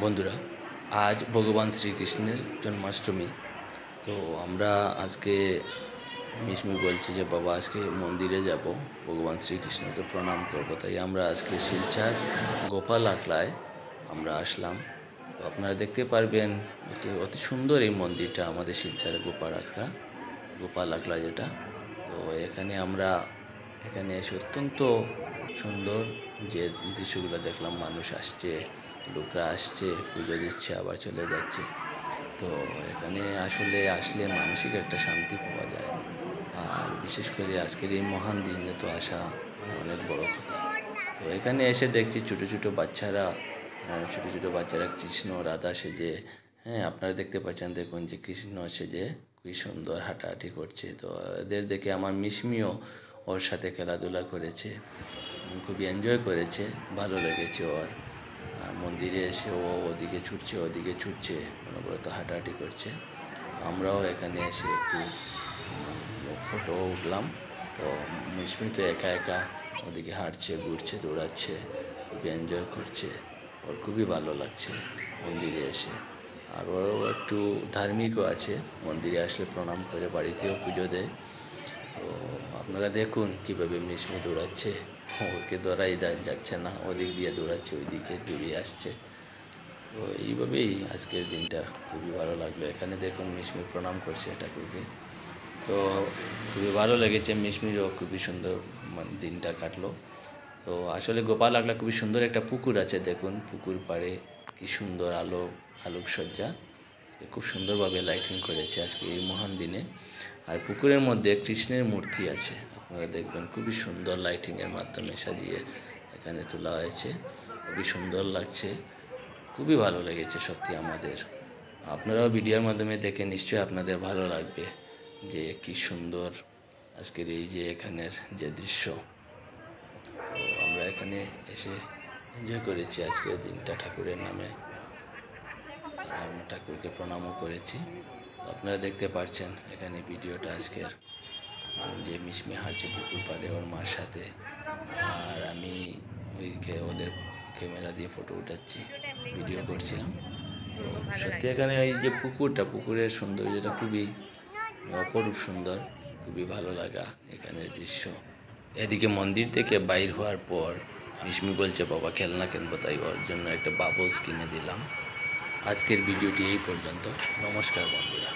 বন্ধুরা, আজ ভগবান শ্রীকৃষ্ণের জন্মাষ্টমী। তো আমরা আজকে মিশমি বলছি যে বাবা আজকে মন্দিরে যাব, ভগবান শ্রীকৃষ্ণকে প্রণাম করব। তাই আমরা আজকে শিলচর গোপাল আকলায় আমরা আসলাম। তো আপনারা দেখতে পারবেন অতি সুন্দর এই মন্দিরটা, আমাদের শিলচর গোপাল আকলা যেটা। তো এখানে এসে অত্যন্ত সুন্দর যে দৃশ্যগুলো দেখলাম, মানুষ আসছে, লোকরা আসছে, পুজো দিচ্ছে, আবার চলে যাচ্ছে। তো এখানে আসলে মানসিক একটা শান্তি পাওয়া যায়। আর বিশেষ করে আজকের এই মহান দিনে তো আসা অনেক বড় কথা। তো এখানে এসে দেখছি ছোটো ছোটো বাচ্চারা কৃষ্ণ রাধা সেজে, আপনারা দেখতে পাচ্ছেন, দেখুন যে কৃষ্ণ সেজে কি সুন্দর হাঁটাহাঁটি করছে। তো এদের দেখে আমার মিশমিও ওর সাথে খেলাধুলা করেছে, খুবই এনজয় করেছে, ভালো লেগেছে ওর। আর মন্দিরে এসে ও ওদিকে ছুটছে, অনবরত হাঁটাহাঁটি করছে। আমরাও এখানে এসে একটু ফটো উঠলাম। তো মিশমি তো একা একা ওদিকে হাঁটছে, ঘুরছে, দৌড়াচ্ছে, খুবই এনজয় করছে, ওর খুবই ভালো লাগছে মন্দিরে এসে। আর ও একটু ধার্মিকও আছে, মন্দিরে আসলে প্রণাম করে বাড়িতেও পুজো দেয়। তো আপনারা দেখুন কীভাবে মিশমি দৌড়াচ্ছে, ওকে ধরাই যাচ্ছে না, ওদিক দিয়ে দৌড়াচ্ছে, ওইদিকে দৌড়িয়ে আসছে। তো এইভাবেই আজকের দিনটা খুবই ভালো লাগলো। এখানে দেখুন মিশমি প্রণাম করছে ঠাকুরকে। তো খুবই ভালো লেগেছে, মিশমিরও খুবই সুন্দর দিনটা কাটলো। তো আসলে গোপাল আকলা খুবই সুন্দর একটা পুকুর আছে, দেখুন পুকুর পাড়ে কি সুন্দর আলোকসজ্জা, খুব সুন্দরভাবে লাইটিং করেছে আজকে এই মহান দিনে। আর পুকুরের মধ্যে কৃষ্ণের মূর্তি আছে, আপনারা দেখবেন খুবই সুন্দর লাইটিংয়ের মাধ্যমে সাজিয়ে এখানে তোলা হয়েছে, খুবই সুন্দর লাগছে, খুবই ভালো লেগেছে সত্যি আমাদের। আপনারাও ভিডিওর মাধ্যমে দেখে নিশ্চয়ই আপনাদের ভালো লাগবে যে কি সুন্দর আজকের এই যে এখানের যে দৃশ্য। তো আমরা এখানে এসে এনজয় করেছি আজকের দিনটা ঠাকুরের নামে, আর ঠাকুরকে প্রণামও করেছি। তো আপনারা দেখতে পাচ্ছেন এখানে ভিডিওটা আজকের, যে মিশমি হাঁটছে পুকুর পাড়ে ওর মার সাথে, আর আমি ওদের ক্যামেরা দিয়ে ফটো উঠাচ্ছি, ভিডিও করছিলাম। তো সত্যি এখানে এই যে পুকুরের সৌন্দর্যটা খুবই অপরূপ সুন্দর, খুবই ভালো লাগা এখানের দৃশ্য। এদিকে মন্দির থেকে বাইর হওয়ার পর মিশমি বলছে বাবা খেলনা কিনবো, তাই ওর জন্য একটা বাবলস কিনে দিলাম। আজকের ভিডিওটি এই পর্যন্ত। নমস্কার বন্ধুরা।